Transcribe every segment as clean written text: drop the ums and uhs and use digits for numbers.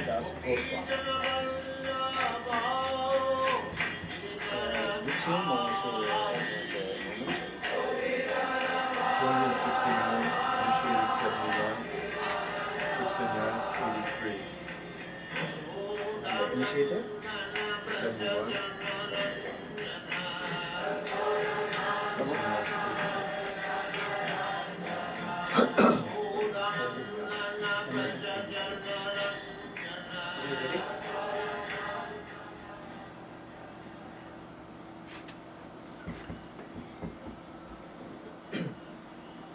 Das Coswami. Which year Maharaj the moment? 269, initiated 71, fixed sannyas 83. And the initiator? 71. Sannyas 83.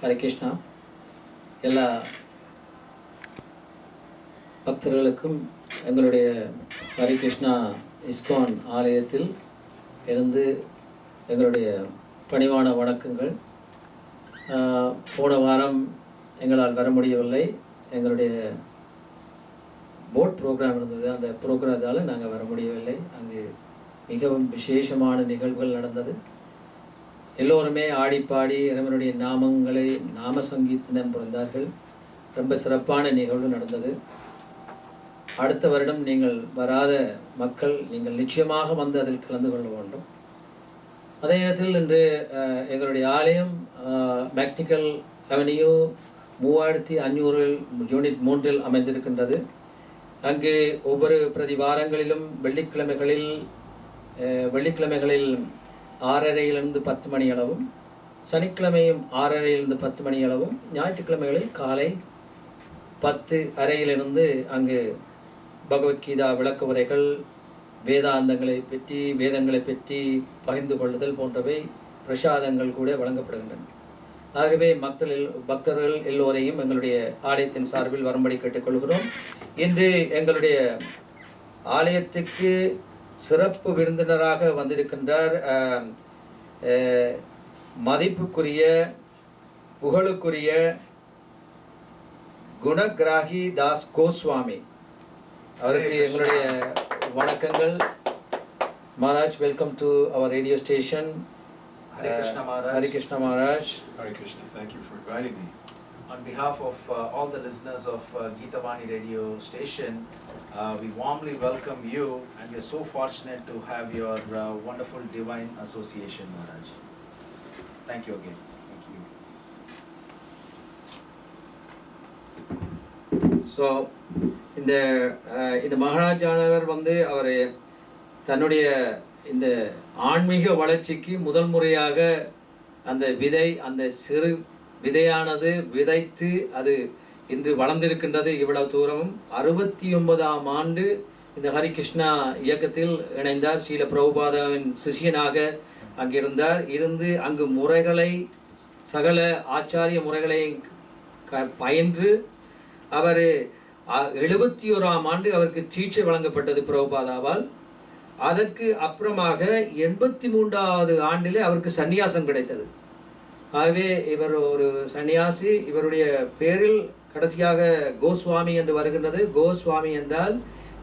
Hare Krishna. எல்லா பக்தர்களுக்கும் எங்களுடைய Hare Krishna ISKCON ஆலயத்தில் இருந்து எங்களுடைய பணிவான வணக்கங்கள். போன வாரம் எங்களால் வர முடியவில்லை. எங்களுடைய போட் ப்ரோக்ராம் இருந்தது. அந்த ப்ரோக்ராத்தால் நாங்கள் வர முடியவில்லை. அங்கு மிகவும் விசேஷமான நிகழ்வுகள் நடந்தது. எல்லோருமே ஆடிப்பாடி இறைவனுடைய நாமங்களை நாம சங்கீதனம் புரிந்தார்கள். ரொம்ப சிறப்பான நிகழ்வு நடந்தது. அடுத்த வருடம் நீங்கள் வராத மக்கள் நீங்கள் நிச்சயமாக வந்து அதில் கலந்து கொள்ள வேண்டும். அதே நேரத்தில் இன்று எங்களுடைய ஆலயம் மேக்னிக்கல் அவென்யூ 3500 யூனிட் 3 அமைந்திருக்கின்றது. அங்கு ஒவ்வொரு பிரதி வாரங்களிலும் வெள்ளிக்கிழமைகளில் 6:30 10 மணி அளவும், சனிக்கிழமையும் 6:30 10 மணி அளவும், ஞாயிற்றுக்கிழமைகளில் காலை 10:30 அங்கு பகவத்கீதா விளக்க உரைகள், வேதாந்தங்களை பற்றி வேதங்களை பற்றி பகிர்ந்து கொள்ளுதல் போன்றவை பிரசாதங்கள் கூட வழங்கப்படுகின்றன. ஆகவே பக்தர்கள் எல்லோரையும் எங்களுடைய ஆலயத்தின் சார்பில் வரும்படி கேட்டுக்கொள்கிறோம். இன்று எங்களுடைய ஆலயத்துக்கு சிறப்பு விருந்தினராக வந்திருக்கின்றார் மதிப்புக்குரிய புகழுக்குரிய குணகிராகி தாஸ் கோஸ்வாமி. அவருக்கு எங்களுடைய வணக்கங்கள். Maharaj, welcome to our radio station. Hare Krishna Maharaj. Hare Krishna Maharaj. Hare Krishna, thank you for inviting me. On behalf of all the listeners of Geethavani radio station, we warmly welcome you, and we are so fortunate to have your wonderful divine association, Maharaj. Thank you again. Thank you. So இந்த மகாராஜானவர் அவர் தன்னுடைய இந்த ஆன்மீக வளர்ச்சிக்கு முதல் முறையாக அந்த சிறு விதையானது விதைத்து அது இன்று வளர்ந்திருக்கின்றது. இவ்வளவு தூரமும் 69ஆம் ஆண்டு இந்த ஹரி கிருஷ்ணா இயக்கத்தில் இணைந்தார். ஸ்ரீல பிரபுபாதாவின் சிஷியனாக அங்கிருந்தார். அங்கு முறைகளை சகல ஆச்சாரிய முறைகளை பயின்று அவர் 71ஆம் ஆண்டு அவருக்கு தீட்சை வழங்கப்பட்டது பிரபுபாதாவால். அதற்கு அப்புறமாக 83வது ஆண்டிலே அவருக்கு சந்நியாசம் கிடைத்தது. ஆகவே இவர் ஒரு சன்னியாசி. இவருடைய பேரில் கடைசியாக கோஸ்வாமி என்று வருகின்றது. கோஸ்வாமி என்றால்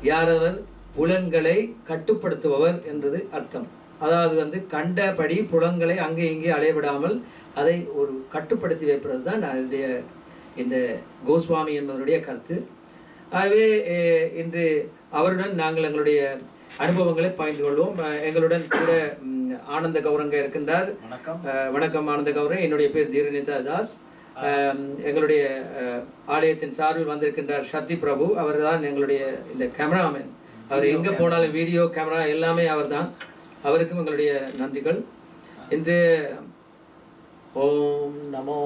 யாரவர் புலன்களை கட்டுப்படுத்துபவர் என்பது அர்த்தம். அதாவது கண்டபடி புலன்களை அங்கே இங்கே அலைவிடாமல் அதை ஒரு கட்டுப்படுத்தி வைப்பது தான் இந்த கோஸ்வாமி என்பதனுடைய கருத்து. ஆகவே இன்று அவருடன் நாங்கள் எங்களுடைய அனுபவங்களை பகிர்ந்து கொள்வோம். எங்களுடன் கூட ஆனந்த கௌரங்க இருக்கின்றார். வணக்கம் ஆனந்த கௌரங்க. என்னுடைய பேர் தீரநிதா தாஸ். எங்களுடைய ஆலயத்தின் சார்பில் வந்திருக்கின்றார் சக்தி பிரபு. அவர் தான் எங்களுடைய இந்த கேமராமேன். அவர் எங்கே போனாலும் வீடியோ கேமரா எல்லாமே அவர் தான். அவருக்கும் எங்களுடைய நன்றிகள். இன்று ஓம் நமோ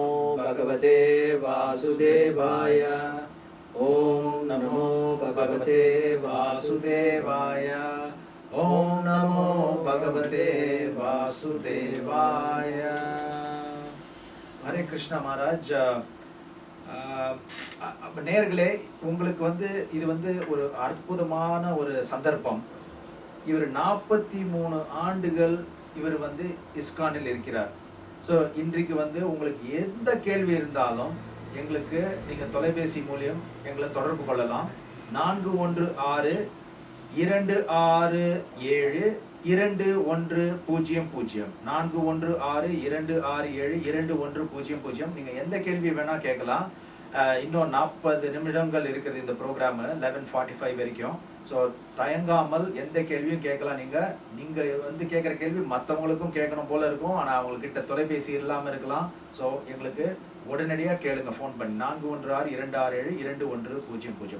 பகவதே வாசுதேவாய. ஓம் நமோ பகவதே வாசுதேவாய. ஓம் நமோ பகவதே வாசுதேவாய. ஹரே கிருஷ்ணா மகாராஜ். நேயர்களே, உங்களுக்கு இது ஒரு அற்புதமான ஒரு சந்தர்ப்பம். இவர் 43 ஆண்டுகள் இவர் இஸ்கானில் இருக்கிறார். ஸோ இன்றைக்கு உங்களுக்கு எந்த கேள்வி இருந்தாலும் எங்களுக்கு நீங்கள் தொலைபேசி மூலியம் எங்களை தொடர்பு கொள்ளலாம். 416-727-2100 416-267-2100. நீங்கள் எந்த கேள்வி வேணால் கேட்கலாம். இன்னும் 40 நிமிடங்கள் இருக்குது இந்த ப்ரோக்ராம் 11:45 வரைக்கும். ஸோ தயங்காமல் எந்த கேள்வியும் கேட்கலாம். நீங்கள் வந்து கேட்குற கேள்வி மற்றவங்களுக்கும் கேட்கணும் போல இருக்கும். ஆனால் அவங்கக்கிட்ட தொலைபேசி இல்லாமல் இருக்கலாம். ஸோ எங்களுக்கு உடனடியாக கேளுங்க, ஃபோன் பண்ணி 4162672100.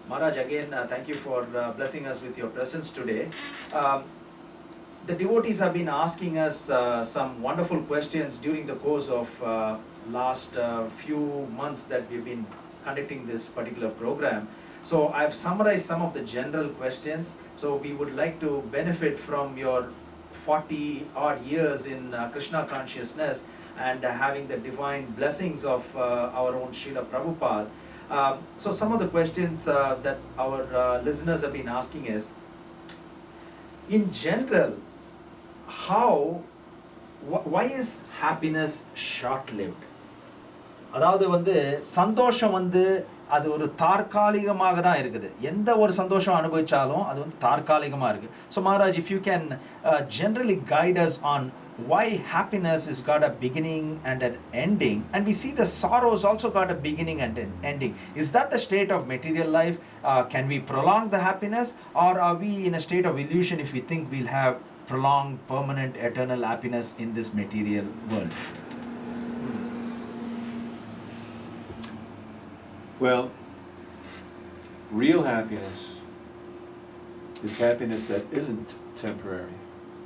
Maharaj, again, thank you for blessing us with your presence today. The devotees have been asking us some wonderful questions during the course of last few months that we've been conducting this particular program. So I've summarized some of the general questions. So we would like to benefit from your 40 odd years in Krishna consciousness and having the divine blessings of our own Srila Prabhupada. So some of the questions that our listeners have been asking is, in general, why is happiness short-lived? அதாவது வந்து சந்தோஷம் வந்து அது ஒரு தற்காலிகமாக தான் இருக்குது. எந்த ஒரு சந்தோஷம் அனுபவிச்சாலும் அது வந்து தற்காலிகமாக இருக்குது. So Maharaj, if you can generally guide us on why happiness has got a beginning and an ending, and we see the sorrows also got a beginning and an ending. Is that the state of material life? Can we prolong the happiness, or are we in a state of illusion if we think we'll have prolonged, permanent, eternal happiness in this material world? Well, real happiness is happiness that isn't temporary.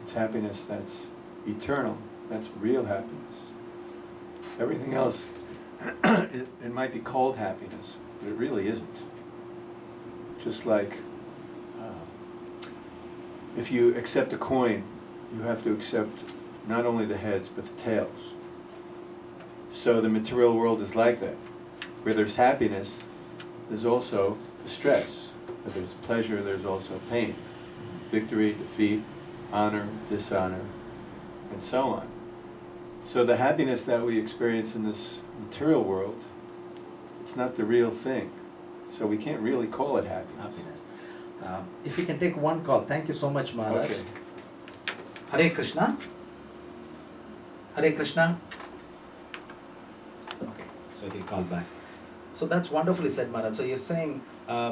It's happiness that's eternal. That's real happiness. Everything else, it might be called happiness, but it really isn't. Just like if you accept a coin, you have to accept not only the heads but the tails. So the material world is like that. Where there's happiness, there's also the stress. Where there's pleasure, there's also pain. Victory, defeat, honor, dishonor, and so on. So the happiness that we experience in this material world, it's not the real thing. So we can't really call it happiness. If we can take one call. Thank you so much, Maharaj. Okay. Hare Krishna. Hare Krishna. Okay, so he'll call back. So that's wonderfully said, Maharaj. So you're saying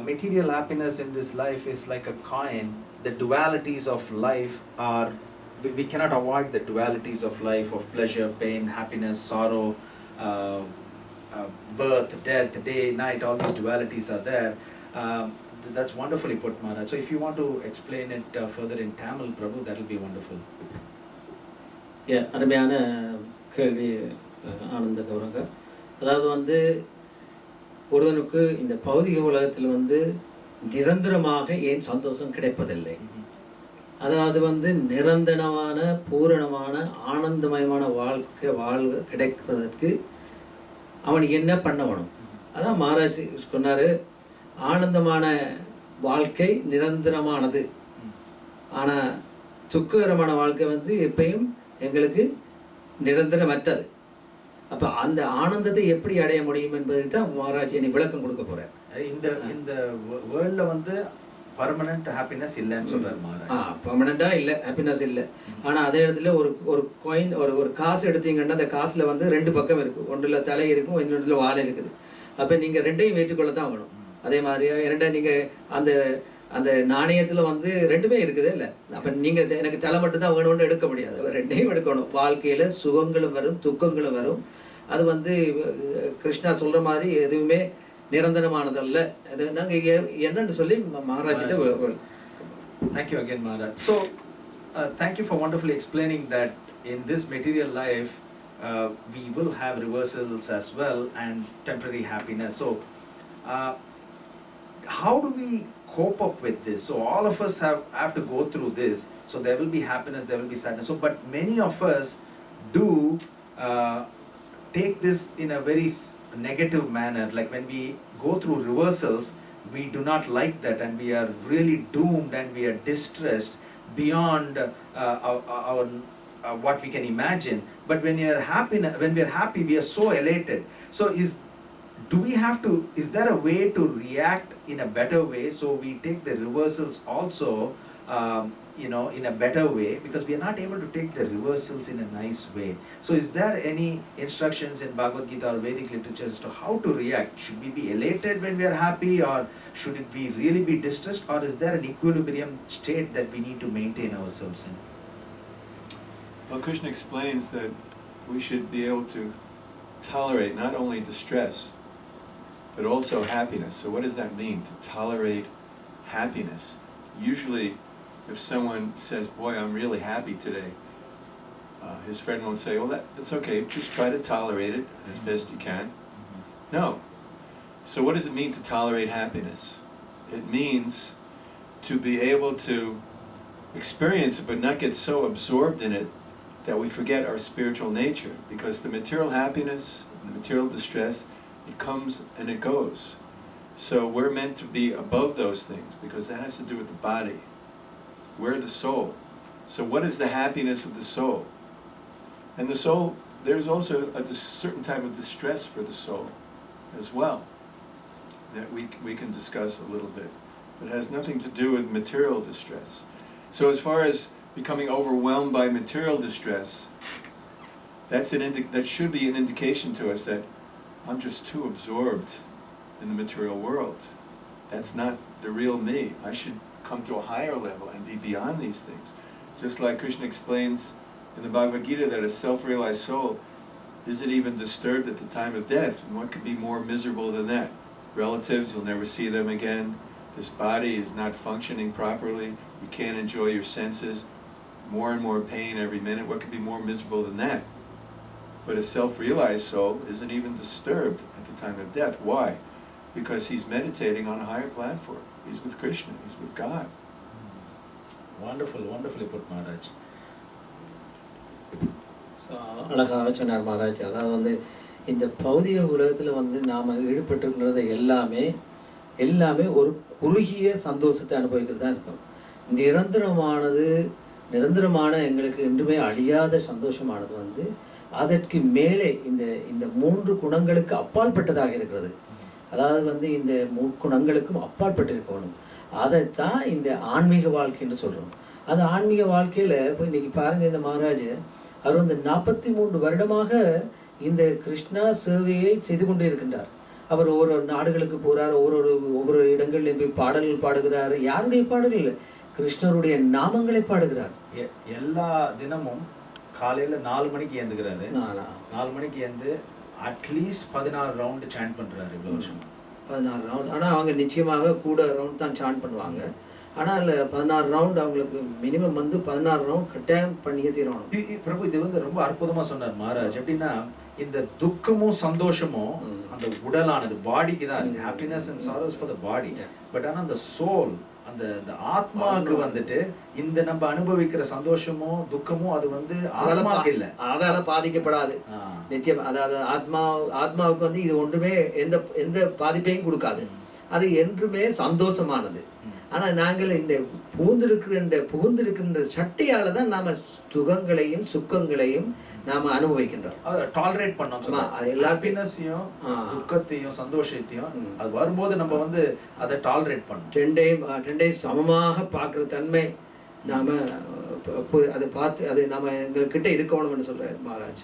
material happiness in this life is like a coin. The dualities of life are, we cannot avoid the dualities of life, of pleasure, pain, happiness, sorrow, birth, death, day, night. All these dualities are there. That's wonderfully put, Maharaj. So if you want to explain it further in Tamil, Prabhu, that will be wonderful. Yeah, அருமையான கேள்வி ஆனந்த கௌரங்க. அதாவது வந்து ஒருவனுக்கு இந்த பௌதிக உலகத்தில் வந்து நிரந்தரமாக ஏன் சந்தோஷம் கிடைப்பதில்லை? அதாவது வந்து நிரந்தரமான பூரணமான ஆனந்தமயமான வாழ்க்கை கிடைப்பதற்கு அவனுக்கு என்ன பண்ணணும்? அதான் மகாராஜ் சொன்னார், ஆனந்தமான வாழ்க்கை நிரந்தரமானது, ஆனால் துக்ககரமான வாழ்க்கை வந்து எப்பயும் எங்களுக்கு நிரந்தரமற்றது. அப்போ அந்த ஆனந்தத்தை எப்படி அடைய முடியும் என்பதுக்கு தான் மகாராஜ் என்னை விளக்கம் கொடுக்க போகிறார். இந்த வேர்ல்டில் வந்து பர்மனெண்ட் ஹாப்பினஸ் இல்லைன்னு சொல்கிறார் மகாராஜ். பர்மனெண்ட்டாக இல்லை, ஹாப்பினஸ் இல்லை. ஆனால் அதே இடத்துல ஒரு காயின், ஒரு காசு எடுத்தீங்கன்னா அந்த காசில் வந்து ரெண்டு பக்கம் இருக்குது. ஒன்றில் தலை இருக்கும், இன்னொன்றில் வாழை இருக்குது. அப்போ நீங்கள் ரெண்டையும் ஏற்றுக்கொள்ள தான் வேணும். அதே மாதிரியாக ரெண்டை நீங்கள் அந்த நாணயத்தில் வந்து ரெண்டுமே இருக்குது இல்லை. அப்போ நீங்கள் எனக்கு தலை மட்டும் தான் வேணும்னு எடுக்க முடியாது, ரெண்டையும் எடுக்கணும். வாழ்க்கையில் சுகங்களும் வரும், துக்கங்களும் வரும். அது வந்து கிருஷ்ணா சொல்கிற மாதிரி எதுவுமே நிரந்தரமானதல்ல. அது நாங்கள் என்னன்னு சொல்லி மகாராஜிட்ட. Thank you again, Maharaj. So, thank you for wonderfully explaining that in this material life, we will have reversals as well and temporary happiness. So, how do we cope up with this? So all of us have to go through this. So there will be happiness, there will be sadness. So but many of us do take this in a very negative manner. Like when we go through reversals, we do not like that, and we are really doomed, and we are distressed beyond our what we can imagine. But when we are happy, we are so elated. So is there a way to react in a better way, so we take the reversals also in a better way, because we are not able to take the reversals in a nice way. So is there any instructions in Bhagavad Gita or Vedic literature as to how to react? Should we be elated when we are happy, or should it be really be distressed, or is there an equilibrium state that we need to maintain ourselves in? Well, Krishna explains that we should be able to tolerate not only distress, but also happiness. So what does that mean, to tolerate happiness? Usually, if someone says, boy, I'm really happy today, his friend won't say, well, that's okay, just try to tolerate it as best you can. No. So what does it mean to tolerate happiness? It means to be able to experience it, but not get so absorbed in it that we forget our spiritual nature. Because the material happiness, the material distress, it comes and it goes. So we're meant to be above those things, because that has to do with the body. We're the soul. So what is the happiness of the soul? And the soul, there's also a certain type of distress for the soul as well, that we can discuss a little bit. But it has nothing to do with material distress. So as far as becoming overwhelmed by material distress, that should be an indication to us that I'm just too absorbed in the material world. That's not the real me. I should come to a higher level and be beyond these things. Just like Krishna explains in the Bhagavad Gita that a self-realized soul isn't even disturbed at the time of death. And what could be more miserable than that? Relatives, you'll never see them again. This body is not functioning properly. You can't enjoy your senses. More and more pain every minute. What could be more miserable than that? But a self-realized soul isn't even disturbed at the time of death. Why? Because he's meditating on a higher platform. He's with Krishna. He's with God. Wonderful, wonderfully put, Maharaj. So அழகாக சொன்னார் மகாராஜ். அதாவது வந்து இந்த பௌதிக உலகத்தில் நாம் ஈடுபட்டுருக்கிறது எல்லாமே ஒரு குறுகிய சந்தோஷத்தை அனுபவிக்கிறது தான் இருக்கும். நிரந்தரமான எங்களுக்கு என்றுமே அழியாத சந்தோஷமானது அதற்கு மேலே இந்த 3 குணங்களுக்கு அப்பாற்பட்டதாக இருக்கிறது. அதாவது இந்த 3 குணங்களுக்கும் அப்பாற்பட்டிருக்கணும். அதைத்தான் இந்த ஆன்மீக வாழ்க்கைன்னு சொல்கிறோம். அந்த ஆன்மீக வாழ்க்கையில் இப்போ இன்றைக்கி பாருங்கள், இந்த மகாராஜ் அவர் 43 வருடமாக இந்த கிருஷ்ணா சேவையை செய்து கொண்டே இருக்கின்றார். அவர் ஒவ்வொரு நாடுகளுக்கு போகிறார், ஒவ்வொரு இடங்கள்லையும் போய் பாடல்கள் பாடுகிறார். யாருடைய பாடல்கள் இல்லை, கிருஷ்ணருடைய நாமங்களை பாடுகிறார். எல்லா தினமும் காலையில் 4 மணிக்கு ஏந்துக்கிறாரு. 4 மணிக்கு ஏந்து அட்லீஸ்ட் 16 ரவுண்டு சாண்ட் பண்ணுறாரு. இவ்வளோ வருஷம் 16 ரவுண்ட். ஆனால் அவங்க நிச்சயமாக கூட ரவுண்ட் தான் சாண்ட் பண்ணுவாங்க. ஆனால் 16 ரவுண்ட் அவங்களுக்கு மினிமம் 16 ரவுண்ட் கட்டாயம் பண்ணியே தீரணும். பிரபு, இது ரொம்ப அற்புதமாக சொன்னார் மகாராஜ். எப்படின்னா, இந்த துக்கமும் சந்தோஷமும் அந்த உடலானது பாடிக்கு தான் இருக்கு. Happiness and sorrows for the body. But ஆனால் அந்த சோல், அந்த ஆத்மாவுக்கு இந்த நம்ம அனுபவிக்கிற சந்தோஷமும் துக்கமும் அது ஆத்மாவுக்கு இல்லை, அதால பாதிக்கப்படாது நிச்சயம். அதாவது ஆத்மாவுக்கு இது ஒன்றுமே எந்த பாதிப்பையும் கொடுக்காது. அது என்றுமே சந்தோஷமானது. ஆனால் நாங்கள் இந்த புகுந்திருக்கின்ற சட்டையால் தான் நாம் சுகங்களையும் சுக்கங்களையும் நாம் அனுபவிக்கின்றோம். டாலரேட் பண்ணோம். ஹாப்பினஸையும் துக்கத்தையும் சந்தோஷத்தையும் அது வரும்போது நம்ம அதை டாலரேட் பண்ணோம். ரெண்டையும் சமமாக பார்க்குற தன்மை நாம் அதை பார்த்து அது நம்ம எங்கள்கிட்ட இருக்கணும்னு சொல்கிறார் மகாராஜ்.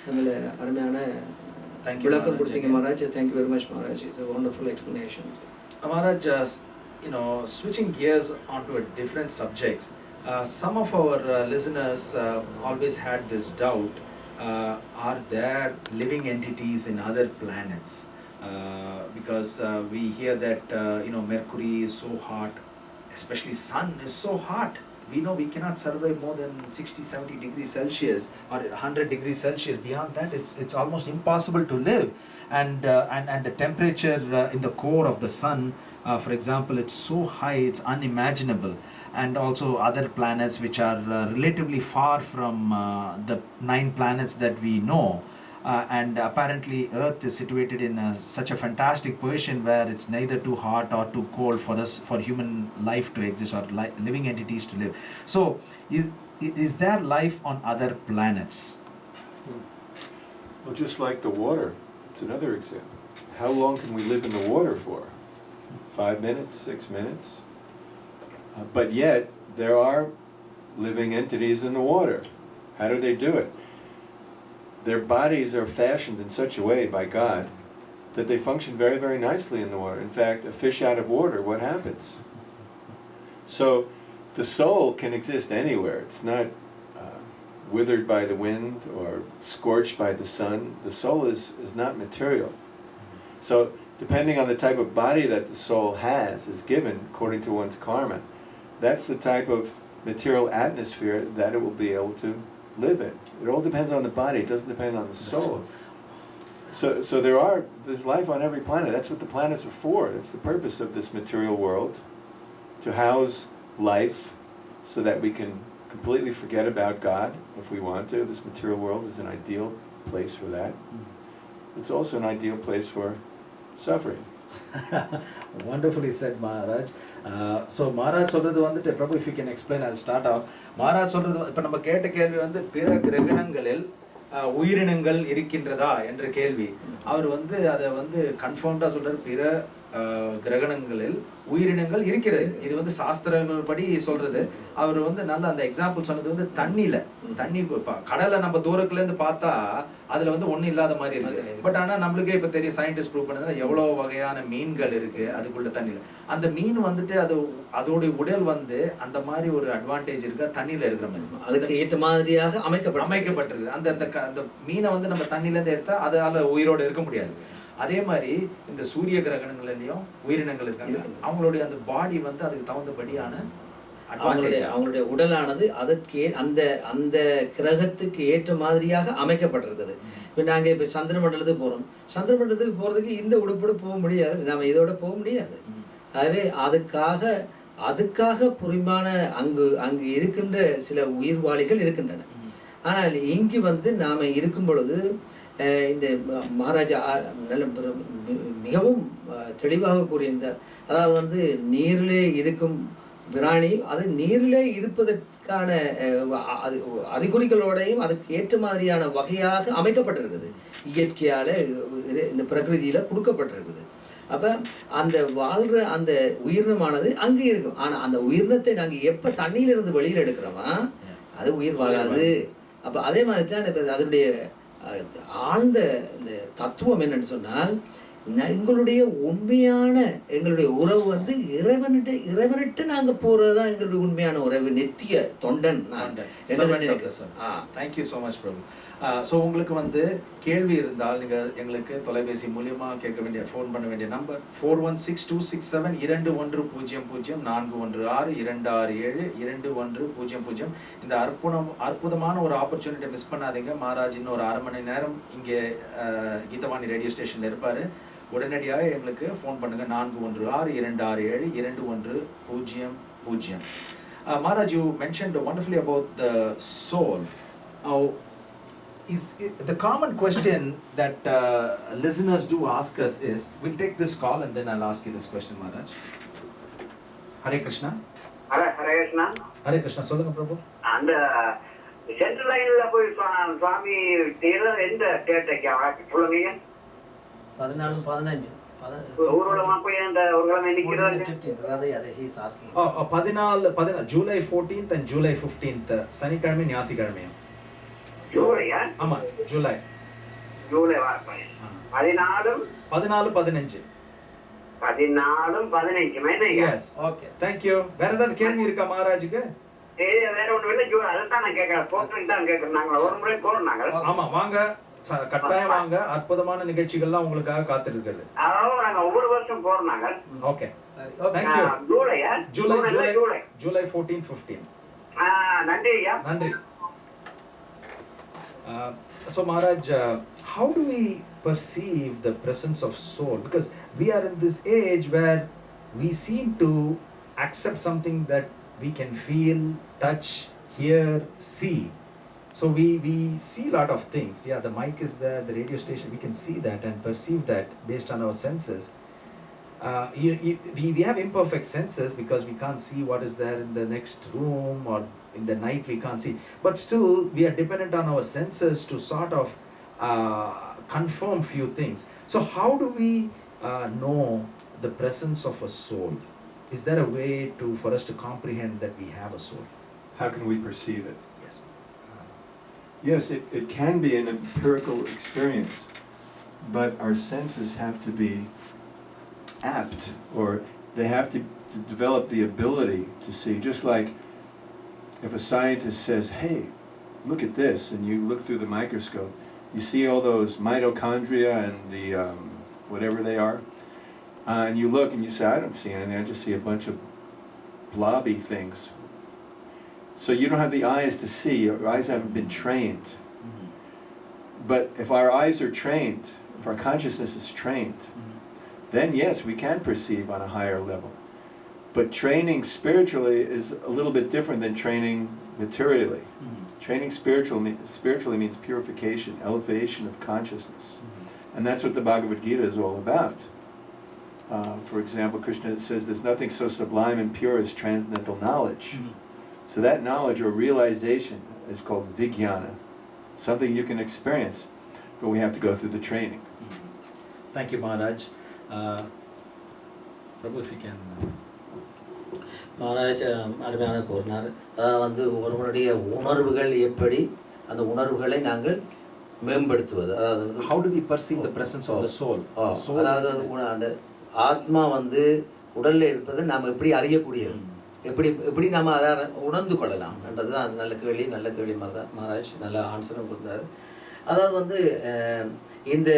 நம்மள அருமையான விளக்கம் கொடுத்தீங்க Maharaj. Thank you very much Maharaj. It's a wonderful explanation. Maharaj, switching gears onto a different subjects, some of our listeners always had this doubt, are there living entities in other planets? Because we hear that Mercury is so hot, especially sun is so hot. We know we cannot survive more than 60-70 degrees Celsius or 100 degrees Celsius. Beyond that, it's almost impossible to live. And the temperature in the core of the sun, for example, it's so high, it's unimaginable. And also other planets which are relatively far from the 9 planets that we know. And apparently Earth is situated in such a fantastic position where it's neither too hot or too cold for human life to exist or living entities to live. So is there life on other planets? Well, just like the water, it's another example. How long can we live in the water for? 5 minutes, 6 minutes? But yet there are living entities in the water. How do they do it? Their bodies are fashioned in such a way by God that they function very, very nicely in the water. In fact, a fish out of water, what happens? So the soul can exist anywhere. It's not withered by the wind or scorched by the sun. The soul is not material. So depending on the type of body that the soul has, is given according to one's karma, that's the type of material atmosphere that it will be able to live in. It all depends on the body. It doesn't depend on the soul. So there's life on every planet. That's what the planets are for. That's the purpose of this material world, to house life so that we can completely forget about God if we want to. This material world is an ideal place for that. It's also an ideal place for suffering. Wonderfully said, Maharaj. So Maharaj சொல்றது வந்துட்டு, Prabhu, if you can explain, I'll start off. Maharaj சொல்றது, இப்ப நம்ம கேட்ட கேள்வி வந்து பிற கிரகணங்களில் உயிரினங்கள் இருக்கின்றதா என்ற கேள்வி. அவர் வந்து அதை வந்து கன்ஃபார்ம்டா சொல்றாரு, பிற கிரகணங்களில் உயிரினங்கள் இருக்கிறது. இது வந்து சாஸ்திரங்கள் படி சொல்றது. அவர் வந்து நல்ல அந்த எக்ஸாம்பிள் சொன்னது வந்து தண்ணியில, தண்ணி கடலை நம்ம தூரத்துல இருந்து பார்த்தா அதுல வந்து ஒண்ணும் இல்லாத மாதிரி இருக்கு. பட் ஆனா நம்மளுக்கே இப்ப தெரியும், சயின்டிஸ்ட் ப்ரூவ் பண்ணதுல எவ்வளவு வகையான மீன்கள் இருக்கு அதுக்குள்ள தண்ணியில. அந்த மீன் வந்துட்டு அதோடைய உடல் வந்து அந்த மாதிரி ஒரு அட்வான்டேஜ் இருக்கு தண்ணியில இருக்கிற மாதிரி, அதுக்கு ஏற்ற மாதிரியாக அமைக்கப்பட்டிருக்கு. அந்த மீனை வந்து நம்ம தண்ணில இருந்து எடுத்தா அதால உயிரோட இருக்க முடியாது. அதே மாதிரி இந்த சூரிய கிரகணங்கள்லயும் உயிரினங்கள் இருக்காங்க. அவங்களுடைய அந்த பாடி வந்து அதுக்கு தகுந்தபடியான அவங்களுடைய உடலானது அதற்கு அந்த கிரகத்துக்கு ஏற்ற மாதிரியாக அமைக்கப்பட்டிருக்குது. இப்போ நாங்கள் இப்போ சந்திர மண்டலத்துக்கு போகிறோம். சந்திர மண்டலத்துக்கு போகிறதுக்கு இந்த உடுப்போடு போக முடியாது, நம்ம இதோட போக முடியாது. ஆகவே அதுக்காக புரிமான அங்கு இருக்கின்ற சில உயிர்வாளிகள் இருக்கின்றன. ஆனால் இங்கு வந்து நாம் இருக்கும் பொழுது இந்த மகாராஜா நல்ல மிகவும் தெளிவாக கூறியிருந்தார். அதாவது வந்து நீரிலே இருக்கும் பிராணி, அது நீரிலே இருப்பதற்கான அறிகுறிகளோடையும் அதுக்கு ஏற்ற மாதிரியான வகையாக அமைக்கப்பட்டிருக்குது. இயற்கையால் இந்த பிரகிருதியில் கொடுக்கப்பட்டிருக்குது. அப்போ அந்த வாழ்கிற அந்த உயிரினமானது அங்கே இருக்கும். ஆனால் அந்த உயிரினத்தை நாங்கள் எப்போ தண்ணியிலிருந்து வெளியில் எடுக்கிறோமா அது உயிர் வாழாது. அப்போ அதே மாதிரி தான் அதனுடைய ஆழ்ந்த இந்த தத்துவம் என்னன்னு சொன்னால், எங்களுடைய உண்மையான எங்களுடைய உறவு வந்து இறைவனிட்டு நாங்க போறதுதான் எங்களுடைய உண்மையான உறவு. நித்திய தொண்டன். தேங்க்யூ ஸோ மச் பிரபு. ஸோ உங்களுக்கு வந்து கேள்வி இருந்தால் நீங்கள் எங்களுக்கு தொலைபேசி மூலியமாக கேட்க வேண்டிய, ஃபோன் பண்ண வேண்டிய நம்பர் 4162672116 இந்த அற்புதமான ஒரு ஆப்பர்ச்சுனிட்டியை மிஸ் பண்ணாதீங்க. மகாராஜ் இன்னும் ஒரு அரை மணி நேரம் இங்கே கீதவாணி ரேடியோ ஸ்டேஷனில் இருப்பார். உடனடியாக எங்களுக்கு ஃபோன் பண்ணுங்க 4162672100. Maharaj, you mentioned wonderfully about the soul. Now, is the common question that listeners do ask us is, we'll take this call and then I'll ask you this question, Maharaj. Hare Krishna. Hare Krishna. Hare Krishna. சொல்லுங்க பிரபு. அந்த central லைன்ல போய் சுவாமி தேர்தல் எந்த தேட்டருக்கு சொல்லுங்க. 14-15 ஊர்வலமா போய் அந்த ஊர்வலம் நிக்கிறது. July 14th and July 15th சனிக்கிழமை ஞாயிற்றுக்கிழமையும். ஜூலையா? ஆமா, July 14-15 Yes. Okay. Thank you. வேற ஏதாவது கேள்வி இருக்கா மகாராஜுக்கு? வேற ஒண்ணும் இல்ல. அதான் நான் கேட்கறேன். போக்குக்கு தான் கேட்கறேன். நாங்க ஒரு முறை போறோம். நாங்க ஆமா, வாங்க, கட்டாயம் வாங்க. அற்புதமான நிகழ்ச்சிகள்லாம் உங்களுக்காக காத்திருக்கிறது. நாங்க ஒவ்வொரு வருஷம் போறோம். நாங்க okay. Thank you. ஜூலையா? July 14th 15. நன்றி ஐயா. நன்றி. So Maharaj, how do we perceive the presence of soul? Because we are in this age where we seem to accept something that we can feel, touch, hear, see. So we see a lot of things. Yeah, the mic is there, the radio station, we can see that and perceive that based on our senses. We have imperfect senses because we can't see what is there in the next room, or in the night we can't see. But still, we are dependent on our senses to sort of confirm few things. So how do we know the presence of a soul? Is there a way for us to comprehend that we have a soul? how can we perceive it? Yes. Yes, it can be an empirical experience, but our senses have to be apt, or they have to develop the ability to see. Just like if a scientist says, hey, look at this, and you look through the microscope, you see all those mitochondria and the whatever they are, and you look and you say, I don't see anything, I just see a bunch of blobby things. So you don't have the eyes to see, your eyes haven't been trained. But if our eyes are trained, if our consciousness is trained, then yes, we can perceive on a higher level. But training spiritually is a little bit different than training materially. Training spiritually means purification, elevation of consciousness. And that's what the Bhagavad Gita is all about. For example, Krishna says there's nothing so sublime and pure as transcendental knowledge. So that knowledge or realization is called vijnana, something you can experience, but we have to go through the training. Thank you, Maharaj. Prabhu, if you can... Maharaj அருமையான கூறினார். அதாவது வந்து ஒருவனுடைய உணர்வுகள் எப்படி அந்த உணர்வுகளை நாங்கள் மேம்படுத்துவது, அதாவது How do we perceive the presence of the soul? அதாவது அந்த ஆத்மா வந்து உடலில் இருப்பதை நாம் எப்படி அறியக்கூடியது, எப்படி நாம் அதை உணர்ந்து கொள்ளலாம் என்றது தான் நல்ல கேள்வி மகாராஜ் நல்ல ஆன்சரும் கொடுத்தாரு. அதாவது வந்து இந்த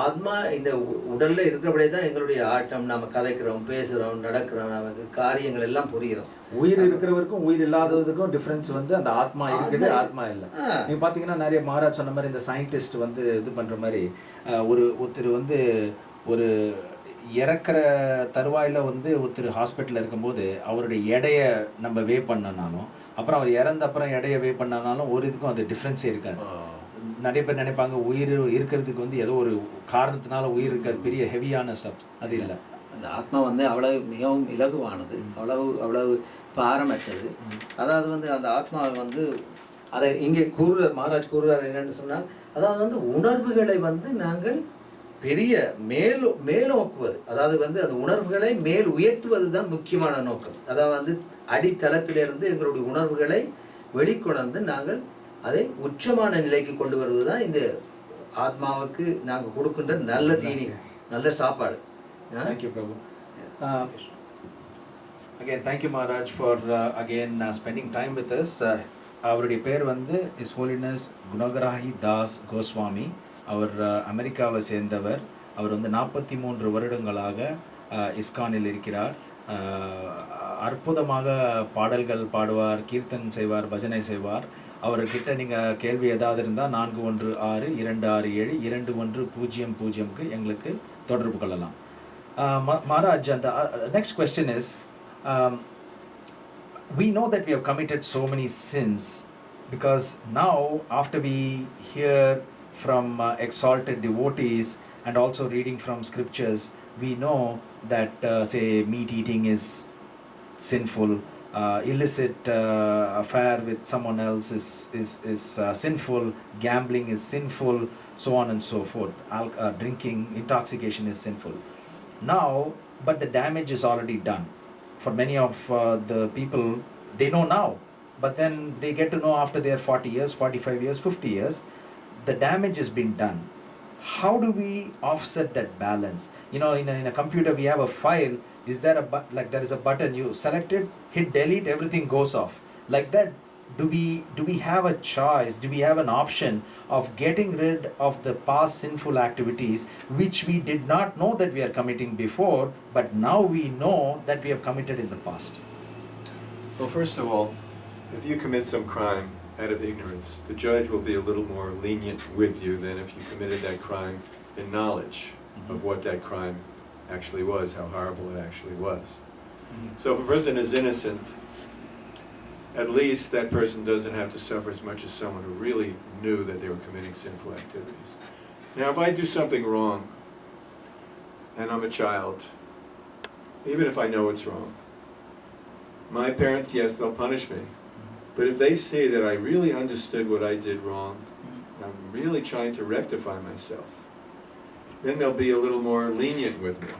ஆத்மா இந்த உடலில் இருக்கிறபடியே தான் எங்களுடைய ஆட்டம், நாம் கதைக்கிறோம், பேசுகிறோம், நடக்கிறோம், நமக்கு காரியங்கள் எல்லாம் புரிகிறோம். உயிர் இருக்கிறவருக்கும் உயிர் இல்லாததுக்கும் டிஃப்ரென்ஸ் வந்து அந்த ஆத்மா இருக்குது, ஆத்மா இல்லை. நீங்கள் பார்த்தீங்கன்னா நிறைய மகாராஜ் சொன்ன மாதிரி இந்த சயின்டிஸ்ட் வந்து இது பண்ணுற மாதிரி ஒருத்தர் வந்து ஒரு இறக்குற தருவாயில் வந்து ஒருத்தர் ஹாஸ்பிட்டலில் இருக்கும்போது அவருடைய எடையை நம்ம வே பண்ணனாலும், அப்புறம் அவர் இறந்த அப்புறம் எடையை வே பண்ணனாலும் ஒரு இதுக்கும் அது டிஃப்ரென்ஸே இருக்காது. நிறைய பேர் நினைப்பாங்க உயிர் இருக்கிறதுக்கு வந்து ஏதோ ஒரு காரணத்தினால உயிர் இருக்காது, பெரிய ஹெவியான ஸ்டப். அது இல்லை. அந்த ஆத்மா வந்து அவ்வளவு மிகவும் இலகுவானது, அவ்வளவு பாரமற்றது. அதாவது வந்து அந்த ஆத்மாவை வந்து அதை இங்கே மகாராஜ் கூறுறார் என்னன்னு சொன்னால், அதாவது வந்து உணர்வுகளை வந்து நாங்கள் பெரிய மேலோக்குவது, அதாவது வந்து அந்த உணர்வுகளை மேல் உயர்த்துவது தான் முக்கியமான நோக்கம். அதாவது வந்து அடித்தளத்திலிருந்து எங்களுடைய உணர்வுகளை வெளிக்கொணர்ந்து நாங்கள் அதை உச்சமான நிலைக்கு கொண்டு வருவது தான் இந்த ஆத்மாவுக்கு நாங்கள் கொடுக்கின்ற நல்ல தீனி, நல்ல சாப்பாடு. Thank you, Prabhu. Again, thank you, Maharaj, for spending time with us. அவருடைய பேர் வந்து His Holiness Gunagrahi Das Coswami. அவர் அமெரிக்காவை சேர்ந்தவர். அவர் வந்து 43 வருடங்களாக இஸ்கானில் இருக்கிறார். அற்புதமாக பாடல்கள் பாடுவார், கீர்த்தன் செய்வார், பஜனை செய்வார். அவர்கிட்ட நீங்கள் கேள்வி ஏதாவது இருந்தால் 4162672100க்கு எங்களுக்கு தொடர்பு கொள்ளலாம். Maharaj, and the next question is, we know that we have committed so many sins, because now after we hear from exalted devotees and also reading from scriptures, we know that say meat eating is sinful, illicit affair with someone else is sinful, gambling is sinful, so on and so forth. Drinking, intoxication is sinful. Now, but the damage is already done. For many of the people, they know now, but then they get to know after their 40 years, 45 years, 50 years, the damage has been done. How do we offset that balance? You know, in a computer we have a file. Is there like there is a button, you select it, hit delete, everything goes off. Like that, do we have a choice? Do we have an option of getting rid of the past sinful activities which we did not know that we are committing before, but now we know that we have committed in the past? Well, first of all, if you commit some crime out of ignorance, the judge will be a little more lenient with you than if you committed that crime in knowledge of what that crime actually was, how horrible it actually was. So if a person is innocent, at least that person doesn't have to suffer as much as someone who really knew that they were committing sinful activities. Now, if I do something wrong, and I'm a child, even if I know it's wrong, my parents, yes, they'll punish me. But if they see that I really understood what I did wrong, I'm really trying to rectify myself, then they'll be a little more lenient with me.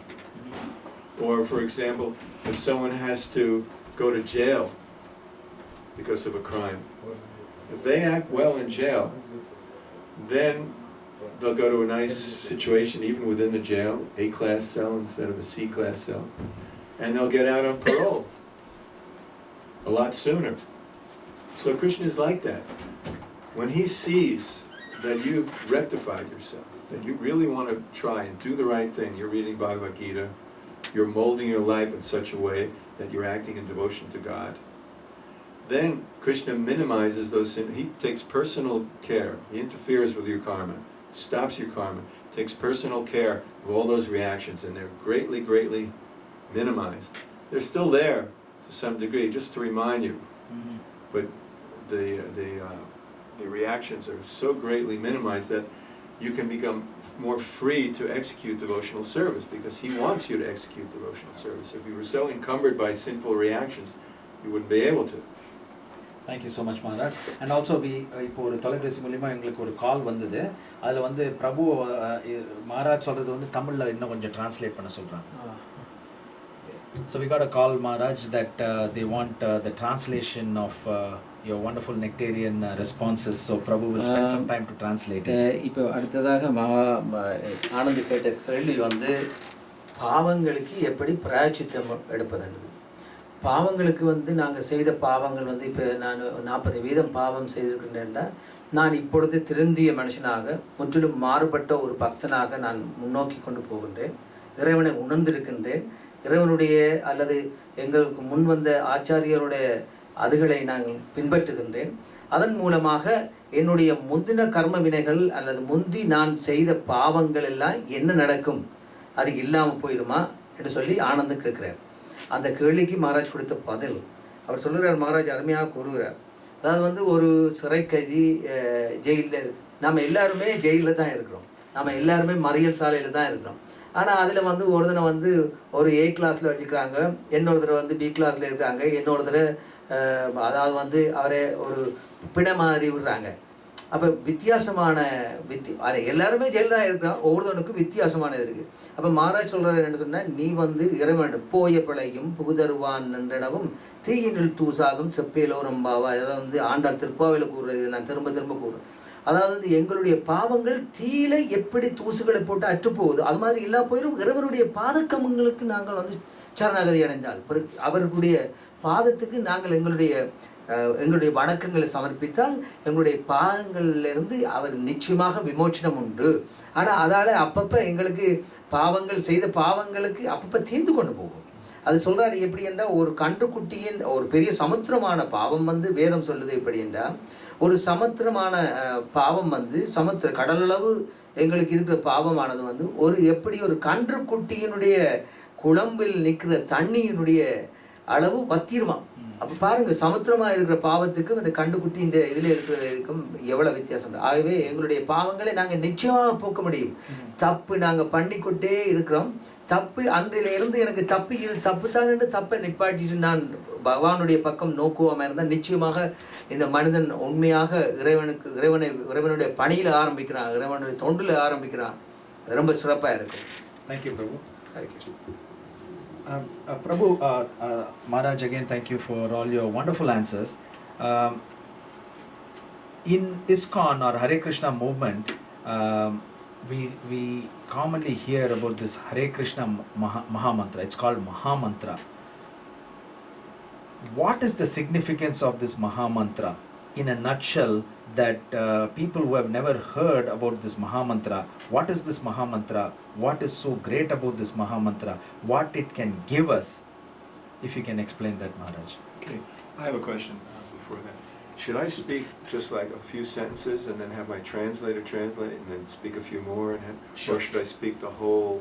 Or, for example, if someone has to go to jail because of a crime. If they act well in jail, then they'll go to a nice situation even within the jail, A-class cell instead of a C-class cell, and they'll get out on parole a lot sooner. So Krishna is like that. When he sees that you've rectified yourself, that you really want to try and do the right thing, you're reading Bhagavad Gita, you're molding your life in such a way that you're acting in devotion to God, then Krishna minimizes those sins. He takes personal care. He interferes with your karma, stops your karma, takes personal care of all those reactions, and they're greatly, greatly minimized. They're still there to some degree, just to remind you. Mm-hmm. But the reactions are so greatly minimized that you can become more free to execute devotional service, because he wants you to execute devotional service. If you were so encumbered by sinful reactions, you wouldn't be able to. Thank you so much Maharaj. And also இப்போ ஒரு தொலைபேசி மூலிமா எங்களுக்கு ஒரு கால் வந்தது. அதில் வந்து பிரபு மகாராஜ் சொல்கிறது வந்து தமிழில் இன்னும் கொஞ்சம் டிரான்ஸ்லேட் பண்ண சொல்கிறாங்க. So we got a call, Maharaj, that they want the translation of your wonderful nectarian responses. So Prabhu will spend some time to translate it. இப்போ அடுத்ததாக ஆனந்த் கேட்ட கேள்வி வந்து பாவங்களுக்கு எப்படி பிராயச்சித்தம் எடுப்பதுன்றது. பாவங்களுக்கு வந்து நாங்கள் செய்த பாவங்கள் வந்து இப்போ நான் 40% பாவம் செய்திருக்கின்றேன்னா நான் இப்பொழுது திருந்திய மனுஷனாக முற்றிலும் மாறுபட்ட ஒரு பக்தனாக நான் முன்னோக்கி கொண்டு போகின்றேன். இறைவனை உணர்ந்திருக்கின்றேன். இறைவனுடைய அல்லது எங்களுக்கு முன் வந்த ஆச்சாரியருடைய அதுகளை நாங்கள் பின்பற்றுகின்றேன். அதன் மூலமாக என்னுடைய முந்தின கர்ம வினைகள் அல்லது முந்தி நான் செய்த பாவங்கள் எல்லாம் என்ன நடக்கும், அது இல்லாமல் போயிடுமா என்று சொல்லி ஆனந்த் கேட்குறார். அந்த கேள்விக்கு மகாராஜ் கொடுத்த பதில் அவர் சொல்லுகிறார். மகாராஜ் அருமையாக கூறுகிறார். அதாவது வந்து ஒரு சிறை கைதி ஜெயிலில் நம்ம எல்லாருமே ஜெயிலில் தான் இருக்கிறோம், நம்ம எல்லாருமே மறியல் சாலையில் தான் இருக்கிறோம். ஆனால் அதில் வந்து ஒருத்தனை வந்து ஒரு A கிளாஸில் வச்சுக்கிறாங்க, இன்னொருத்தரை வந்து B கிளாஸில் இருக்காங்க, இன்னொருத்தரை அதாவது வந்து அவரை ஒரு பிணை மாதிரி விடுறாங்க. அப்போ வித்தியாசமான எல்லாருமே ஜெயிலில் தான் இருக்கிறோம், ஒவ்வொருத்தனுக்கும் வித்தியாசமானது இருக்குது. அப்போ மகாராஜ் சொல்கிறார் என்ன சொன்னால், நீ வந்து இறைவன் போய பிழையும் புகுதருவான் என்றனவும் தீயினில் தூசாகும் செப்பேலோ ரம்பாவா. அதாவது வந்து ஆண்டாள் திருப்பாவையில் கூறுறது நான் திரும்ப திரும்ப கூறுறேன். அதாவது எங்களுடைய பாவங்கள் தீயில எப்படி தூசுகளை போட்டு அற்றுப்போகுது அது மாதிரி இல்லா போயிடும். இறைவனுடைய பாதக்கமங்களுக்கு நாங்கள் வந்து சரணாகதி அடைந்தால் அவர்களுடைய பாதத்துக்கு நாங்கள் எங்களுடைய வணக்கங்களை சமர்ப்பித்தால் எங்களுடைய பாவங்களிலிருந்து அவர் நிச்சயமாக விமோச்சனம் உண்டு. ஆனால் அதால் அப்பப்போ எங்களுக்கு பாவங்கள் செய்த பாவங்களுக்கு அப்பப்போ தீர்ந்து கொண்டு போகும். அது சொல்கிறாரு எப்படி என்றால், ஒரு கன்றுக்குட்டியின் ஒரு பெரிய சமுத்திரமான பாவம் வந்து வேதம் சொல்லுது எப்படி என்றால், ஒரு சமுத்திரமான பாவம் வந்து சமுத்திர கடலளவு எங்களுக்கு இருக்கிற பாவமானது வந்து எப்படி ஒரு கன்றுக்குட்டியினுடைய குழம்பில் நிற்கிற தண்ணியினுடைய அளவு வத்திருமா. அப்போ பாருங்கள், சமுத்திரமாக இருக்கிற பாவத்துக்கும் இந்த கண்டுக்குட்டியின் இதில் இருக்கிறதுக்கும் எவ்வளோ வித்தியாசம். ஆகவே எங்களுடைய பாவங்களை நாங்கள் நிச்சயமாக போக்க முடியும். தப்பு நாங்கள் பண்ணிக்கொண்டே இருக்கிறோம். தப்பு அன்றிலிருந்து எனக்கு தப்பு இது தப்பு தான் என்று தப்பை நிப்பாட்டிட்டு நான் பகவானுடைய பக்கம் நோக்குவாமல் இருந்தால் நிச்சயமாக இந்த மனிதன் உண்மையாக இறைவனுடைய பணியில் ஆரம்பிக்கிறான், இறைவனுடைய தொண்டில் ஆரம்பிக்கிறான். அது ரொம்ப சிறப்பாக இருக்கும். Thank you Prabhu. Thank you Prabhu. Maharaj, again thank you for all your wonderful answers. In ISKCON or Hare Krishna movement, we commonly hear about this Hare Krishna Mahamantra. It's called Mahamantra. What is the significance of this Mahamantra? In a nutshell, that people who have never heard about this Mahamantra, what is this Mahamantra? What is so great about this Mahamantra? What it can give us? If you can explain that, Maharaj. Okay, I have a question before that. Should I speak just like a few sentences and then have my translator translate and then speak a few more? Or should I speak the whole?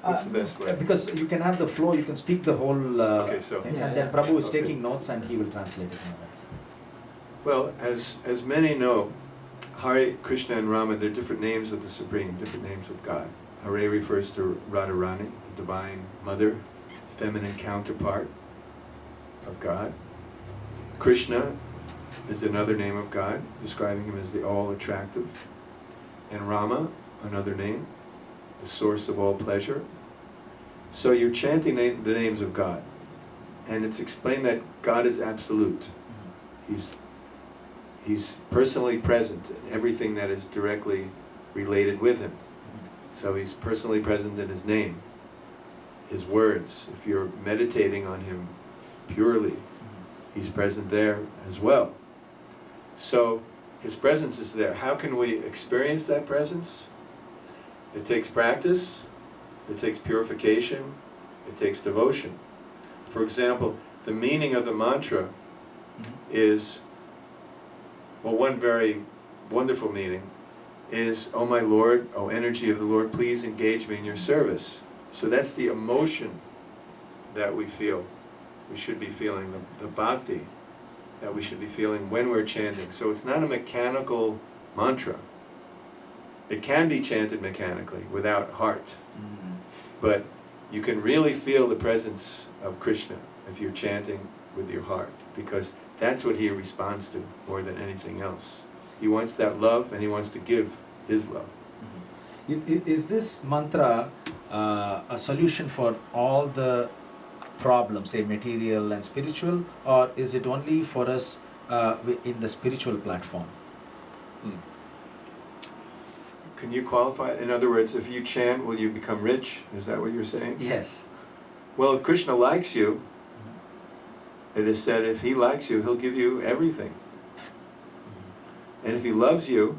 What's the best way? Because you can have the flow, you can speak the whole okay, so, thing, and then Prabhu is taking notes and he will translate it. Well, as many know, Hare, Krishna and Rama, they're different names of the Supreme, different names of God. Hare refers to Radharani, the Divine Mother, feminine counterpart of God. Krishna is another name of God, describing him as the all-attractive. And Rama, another name, the source of all pleasure. So you're chanting the names of God. And it's explained that God is absolute. He's personally present in everything that is directly related with him. So he's personally present in his name, his words. If you're meditating on him purely, he's present there as well. So his presence is there. How can we experience that presence? It takes practice, it takes purification, it takes devotion. For example, the meaning of the mantra is, well, one very wonderful meaning is, "Oh my Lord, oh energy of the Lord, please engage me in your service." So that's the emotion that we feel. We should be feeling the bhakti that we should be feeling when we're chanting. So it's not a mechanical mantra. It can be chanted mechanically without heart. But you can really feel the presence of Krishna if you're chanting with your heart, because that's what he responds to more than anything else. He wants that love, and he wants to give his love. Is this mantra a solution for all the problems, say material and spiritual, or is it only for us in the spiritual platform? Can you qualify? In other words, if you chant, will you become rich? Is that what you're saying? Yes. Well, if Krishna likes you, it is said if he likes you, he'll give you everything. And if he loves you,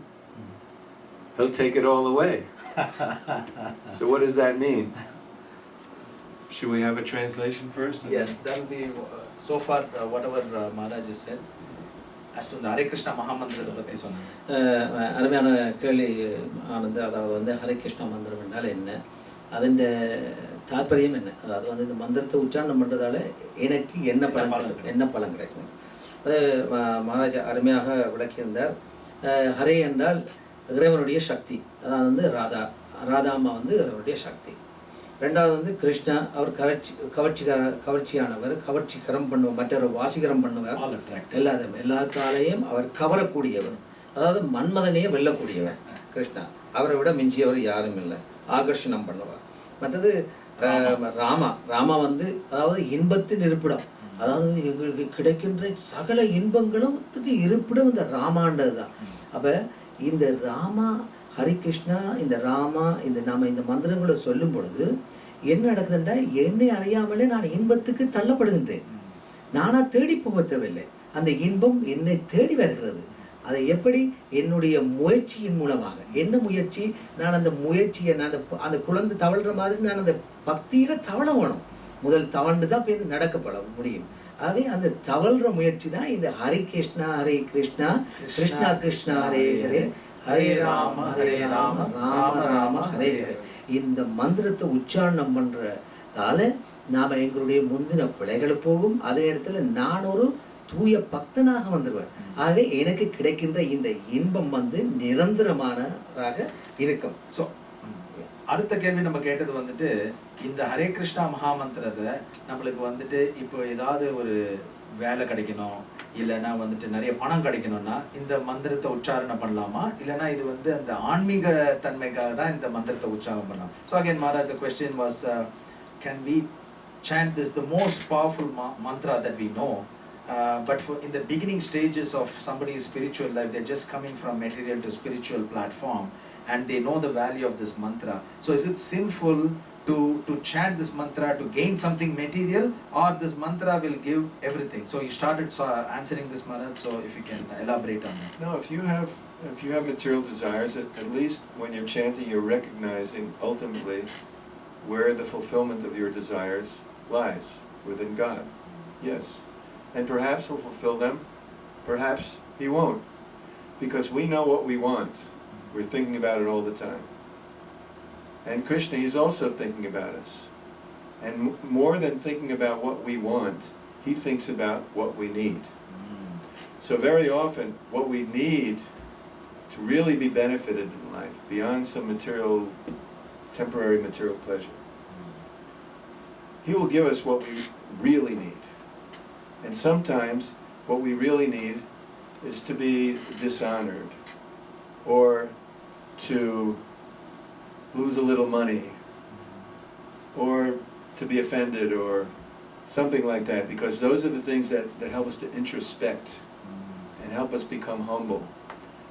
he'll take it all away. So what does that mean? Should we have a translation first? Yes, that will be so far whatever Maharaj has said. As to the Hare Krishna Mahamantra பத்தி சொன்னாங்க. அருமையான கேள்வி ஆனந்த். அதாவது வந்து ஹரே கிருஷ்ணா மந்திரம் என்றால் என்ன, அதன் தாற்பயம் என்ன, அதாவது வந்து இந்த மந்திரத்தை உச்சாரணம் பண்ணுறதால எனக்கு என்ன பலன் கிடைக்கும், அது மகாராஜ் அருமையாக விளக்கியிருந்தார். ஹரே என்றால் இறைவனுடைய சக்தி, அதாவது வந்து ராதாமா வந்து இறைவனுடைய சக்தி. ரெண்டாவது வந்து கிருஷ்ணா, அவர் கவர்ச்சியானவர், கவர்ச்சிகரம் பண்ணுவார், மற்றொரு வாசிகரம் பண்ணுவார், எல்லாத்தாலையும் அவர் கவரக்கூடியவர், அதாவது மன்மதனையே வெல்லக்கூடியவர் கிருஷ்ணா. அவரை விட மிஞ்சியவர் யாரும் இல்லை, ஆகர்ஷணம் பண்ணுவார். மற்றது ராமா வந்து அதாவது இன்பத்தின் இருப்பிடம், அதாவது எங்களுக்கு கிடைக்கின்ற சகல இன்பங்களும் இருப்பிடம் இந்த ராமான்றது தான். அப்போ இந்த ராமா ஹரி கிருஷ்ணா, இந்த ராமா, நாம இந்த மந்திரங்களை சொல்லும் பொழுது என்ன நடக்குதுன்றா, என்னை அறியாமலே நான் இன்பத்துக்கு தள்ளப்படுகின்றேன். நானா தேடி போகத்தவில்லை, அந்த இன்பம் என்னை தேடி வருகிறது. அதை எப்படி? என்னுடைய முயற்சியின் மூலமாக. என்ன முயற்சி? நான் அந்த முயற்சியை, நான் அந்த குழந்தை தவழ்கிற மாதிரி நான் அந்த பக்தியில் தவழ வேணும். முதல் தவழ்ந்து தான் போய் நடக்கப்பட முடியும். ஆகவே அந்த தவழ்கிற முயற்சி தான் இந்த ஹரி கிருஷ்ணா ஹரே கிருஷ்ணா, கிருஷ்ணா கிருஷ்ணா ஹரே ஹரே, ஹரே ராம ராம ராம ஹரே ஹரே. இந்த மந்திரத்தை உச்சாரணம் பண்ணுறதால நாம் எங்களுடைய முந்தின பிழைகள் போகும். அதே இடத்துல நான் ஒரு தூய பக்தனாக வந்துடுவேன். ஆகவே எனக்கு கிடைக்கின்ற இந்த இன்பம் வந்து நிரந்தரமானதாக இருக்கும். ஸோ அடுத்த கேள்வி நம்ம கேட்டது வந்துட்டு, இந்த ஹரே கிருஷ்ணா மகாமந்திரத்தை நம்மளுக்கு வந்துட்டு இப்போ ஏதாவது ஒரு வேலை கிடைக்கணும், இல்லைன்னா வந்துட்டு நிறைய பணம் கிடைக்கணும்னா இந்த மந்திரத்தை உச்சாரணம் பண்ணலாமா, இல்லைன்னா இது வந்து அந்த ஆன்மீக தன்மைக்காக தான் இந்த மந்திரத்தை உச்சாரணம் பண்ணலாம்? So again Maharaj, the question was, can we chant this, the most powerful mantra that we know, but in the beginning stages of somebody's spiritual life, they're just coming from material to spiritual platform and they know the value of this mantra. So is it sinful to chant this mantra to gain something material, or this mantra will give everything? So you started answering this, Maharaj, so if you can elaborate on that. No, if you have material desires, at least when you're chanting, you're recognizing ultimately where the fulfillment of your desires lies, within God. Yes. And perhaps he'll fulfill them, perhaps he won't, because we know what we want. We're thinking about it all the time. And Krishna, he's also thinking about us. And more than thinking about what we want, he thinks about what we need. So very often, what we need to really be benefited in life, beyond some temporary material pleasure, he will give us what we really need. And sometimes, what we really need is to be dishonored, or to lose a little money, or to be offended, or something like that, because those are the things that help us to introspect and help us become humble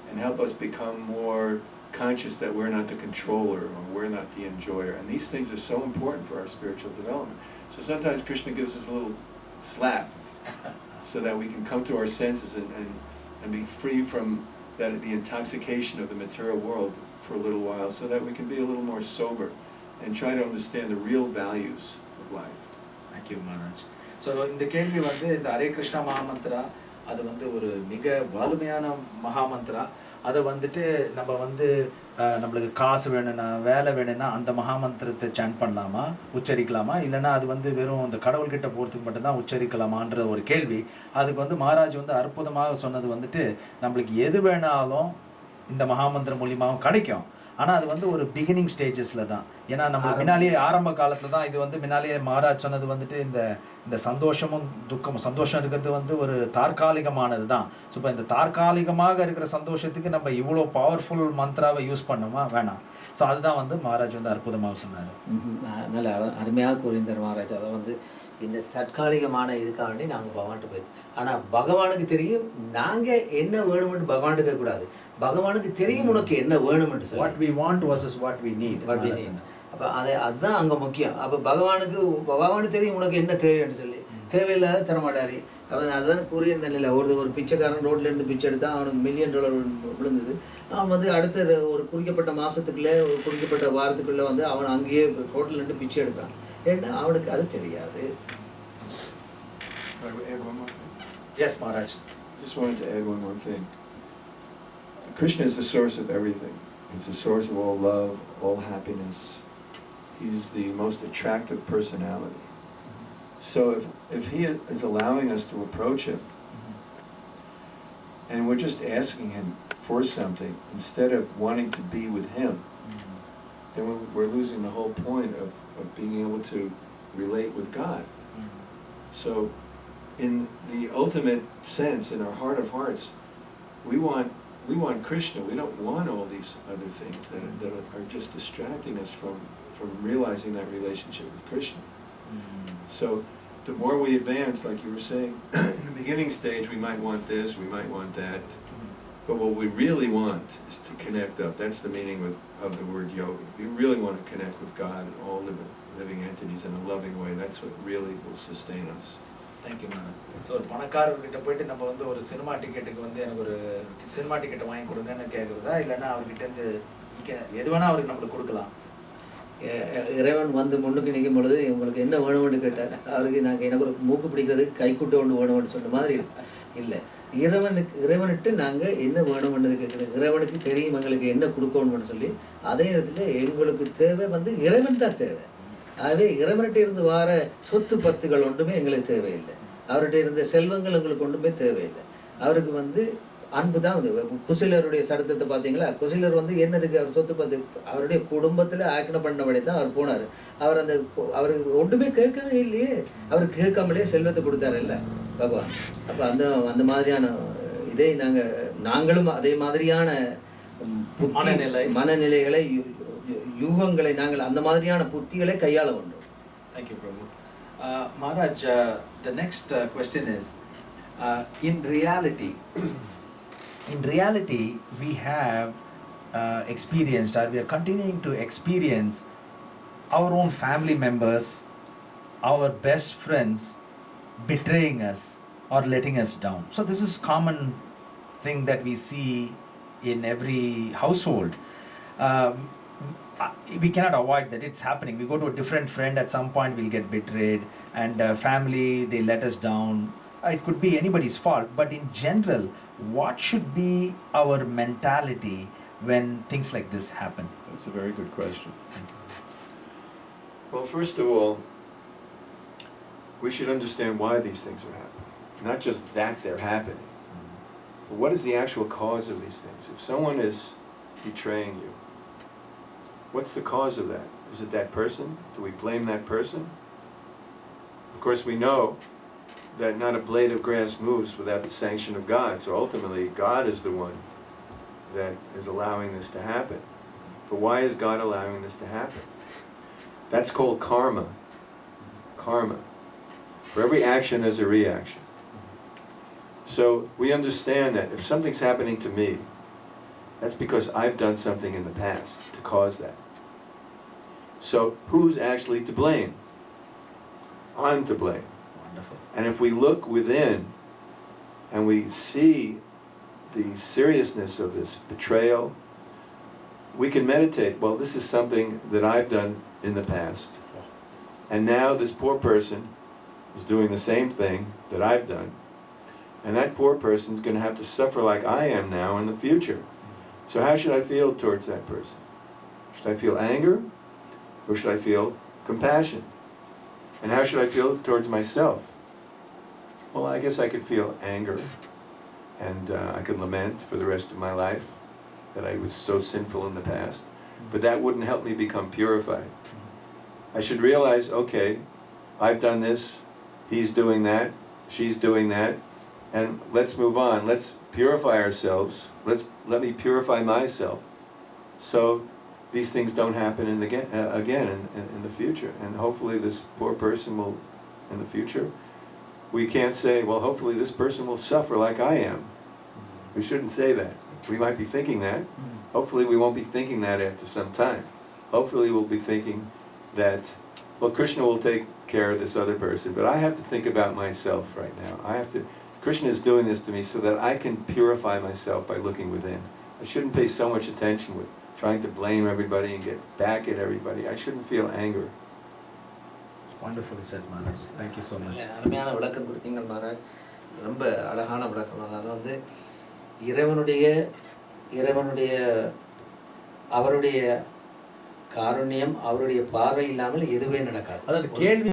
and help us become more conscious that we're not the controller or we're not the enjoyer. And these things are so important for our spiritual development. So sometimes Krishna gives us a little slap so that we can come to our senses and be free from the intoxication of the material world for a little while, so that we can be a little more sober and try to understand the real values of life. Thank you, Maharaj. So இந்த கேள்வி வந்து இந்த ஹரே கிருஷ்ணா மகாமந்திரா அது வந்து ஒரு மிக வலிமையான மகாமந்திரா. அதை வந்துட்டு நம்ம வந்து நம்மளுக்கு காசு வேணும்னா வேலை வேணும்னா அந்த மகாமந்திரத்தை சாண்ட் பண்ணலாமா, உச்சரிக்கலாமா, இல்லைன்னா அது வந்து வெறும் இந்த கடவுள்கிட்ட போகிறதுக்கு மட்டும்தான் உச்சரிக்கலாமான்ற ஒரு கேள்வி. அதுக்கு வந்து மகாராஜ் வந்து அற்புதமாக சொன்னது வந்துட்டு நம்மளுக்கு எது வேணாலும் இந்த மகாமந்திரம் மூலியமாகவும் கிடைக்கும். ஆனால் அது வந்து ஒரு பிகினிங் ஸ்டேஜஸில் தான். ஏன்னா நம்ம முன்னாலேயே ஆரம்ப காலத்தில் தான் இது வந்து முன்னாலேயே மகாராஜ் சொன்னது வந்துட்டு இந்த சந்தோஷமும் துக்கமும், சந்தோஷம் இருக்கிறது வந்து ஒரு தற்காலிகமானது தான். ஸோ இப்போ இந்த தற்காலிகமாக இருக்கிற சந்தோஷத்துக்கு நம்ம இவ்வளோ பவர்ஃபுல் மந்த்ராவை யூஸ் பண்ணோமா, வேணாம். ஸோ அதுதான் வந்து மகாராஜ் வந்து அற்புதமாக சொன்னார். நல்ல அருமையாக கூறியிருந்தார் மகாராஜ். அதை வந்து இந்த தற்காலிகமான இதுக்காண்டி நாங்கள் பகவான்கிட்ட போயிட்டோம். ஆனால் பகவானுக்கு தெரியும் நாங்கள் என்ன வேணும்னு பகவான்கிட்ட கேட்கக்கூடாது. பகவானுக்கு தெரியும் உனக்கு என்ன வேணும்னு சொல்லி. What we want versus what we need. அப்போ அதுதான் அங்கே முக்கியம். அப்போ பகவானுக்கு தெரியும் உனக்கு என்ன தேவைன்னு சொல்லி. தேவையில்லாத தரமாட்டாரு. அதுதான் கூறியிருந்த நிலை. ஒரு பிச்சைக்காரன் ரோட்லேருந்து பிச்சை எடுத்தான், அவனுக்கு $1 மில்லியன் விழுந்தது. அவன் வந்து அடுத்த ஒரு குறிக்கப்பட்ட மாதத்துக்குள்ளே ஒரு குறிக்கப்பட்ட வாரத்துக்குள்ளே வந்து அவன் அங்கேயே ரோட்டில் நின்று பிச்சை எடுக்கிறான். ஏன்னா அவனுக்கு அது தெரியாது. Yes, Maharaj. Just wanted to add one more thing. Krishna is the source of everything. He's the source of all love, all happiness. He's the most attractive personality. So if he is allowing us to approach him, and we're just asking him for something instead of wanting to be with him, then we're losing the whole point of being able to relate with God. So in the ultimate sense, in our heart of hearts, we want Krishna. We don't want all these other things that are just distracting us from realizing that relationship with Krishna. So the more we advance, like you were saying, in the beginning stage we might want this, we might want that, but what we really want is to connect up. That's the meaning of the word yoga. We really want to connect with God and all living entities in a loving way. That's what really will sustain us. Thank you madam. So ஒரு பணக்காரர்கிட்ட போயிட்டு நம்ம வந்து ஒரு cinema டிக்கெட்டுக்கு வந்து எனக்கு ஒரு cinema டிக்கெட்டை வாங்கி கொடுங்கன்னு கேட்குறதா, இல்லைன்னா அவர்கிட்டேருந்து எது வேணால் அவருக்கு நம்மளுக்கு கொடுக்கலாம். இறைவன் வந்து முன்னுக்கு நிற்கும் பொழுது உங்களுக்கு என்ன வேணும்னு கேட்டார். அவருக்கு எனக்கு ஒரு மூக்கு பிடிக்கிறதுக்கு கைக்குட்டை ஒன்று வேணும்னு சொன்ன மாதிரி இல்லை. இறைவனுக்கு நாங்கள் என்ன வேணும்ன்றது கேட்குறோம். இறைவனுக்கு தெரியும் எங்களுக்கு என்ன கொடுக்கணும்னு சொல்லி. அதே நேரத்தில் எங்களுக்கு தேவை வந்து இறைவன் தான் தேவை. ஆகவே இறைவன்கிட்ட இருந்து வர சொத்து பத்துகள் ஒன்றுமே எங்களுக்கு தேவையில்லை. அவர்கிட்ட இருந்த செல்வங்கள் எங்களுக்கு ஒன்றுமே தேவையில்லை. அவருக்கு வந்து அன்பு தான் வந்து. குசிலருடைய சரித்திரத்தை பார்த்தீங்களா? குசிலர் வந்து என்னதுக்கு அவர் சொத்து பத்து அவருடைய குடும்பத்தில் ஆக்கின பண்ணபடி தான் அவர் போனார். அவருக்கு ஒன்றுமே கேட்கவே இல்லையே. அவர் கேட்காமலே செல்வத்தை கொடுத்தாரு இல்லை பகவான். அப்போ அந்த மாதிரியான இதை நாங்களும் அதே மாதிரியான மனநிலைகளை யூகங்களை நாங்கள் அந்த மாதிரியான புத்திகளை கையாள வேண்டும். Thank you Prabhu. Maharaj, the next question is, in reality we have experienced, or we are continuing to experience our own family members, our best friends betraying us or letting us down. So this is common thing that we see in every household. We cannot avoid that. It's happening. We go to a different friend, at some point we'll get betrayed, and family, they let us down. It could be anybody's fault, but in general, what should be our mentality when things like this happen? That's a very good question. Thank you. Well, first of all, we should understand why these things are happening. Not just that they're happening, but what is the actual cause of these things? If someone is betraying you, what's the cause of that? Is it that person? Do we blame that person? Of course, we know that not a blade of grass moves without the sanction of God. So ultimately, God is the one that is allowing this to happen. But why is God allowing this to happen? That's called karma. Karma. For every action, there's a reaction. So we understand that if something's happening to me, that's because I've done something in the past to cause that. So who's actually to blame? I'm to blame. Wonderful. And if we look within and we see the seriousness of this betrayal, we can meditate, well, this is something that I've done in the past. And now this poor person is doing the same thing that I've done. And that poor person's going to have to suffer like I am now in the future. So how should I feel towards that person? Should I feel anger? Or should I feel compassion? And how should I feel towards myself? Well, I guess I could feel anger. And I could lament for the rest of my life that I was so sinful in the past. But that wouldn't help me become purified. I should realize, okay, I've done this, he's doing that, she's doing that, and let's move on. Let's purify ourselves. Let me purify myself, so these things don't happen again in the future. And hopefully this poor person will, in the future, we can't say, well, hopefully this person will suffer like I am. We shouldn't say that. We might be thinking that. Hopefully we won't be thinking that after some time. Hopefully we'll be thinking that, well, Krishna will take care of this other person, but I have to think about myself right now. Krishna is doing this to me so that I can purify myself by looking within. I shouldn't pay so much attention with trying to blame everybody and get back at everybody. I shouldn't feel anger. Wonderfully said, Maharaj. Thank you so much. அருமையான விளக்கம் கொடுத்தீங்க மகாராஜ். ரொம்ப அழகான விளக்கம். அதாவது வந்து இறைவனுடைய அவருடைய காருண்யம், அவருடைய பார்வை இல்லாமல் எதுவே நடக்காது. அதாவது கேள்வி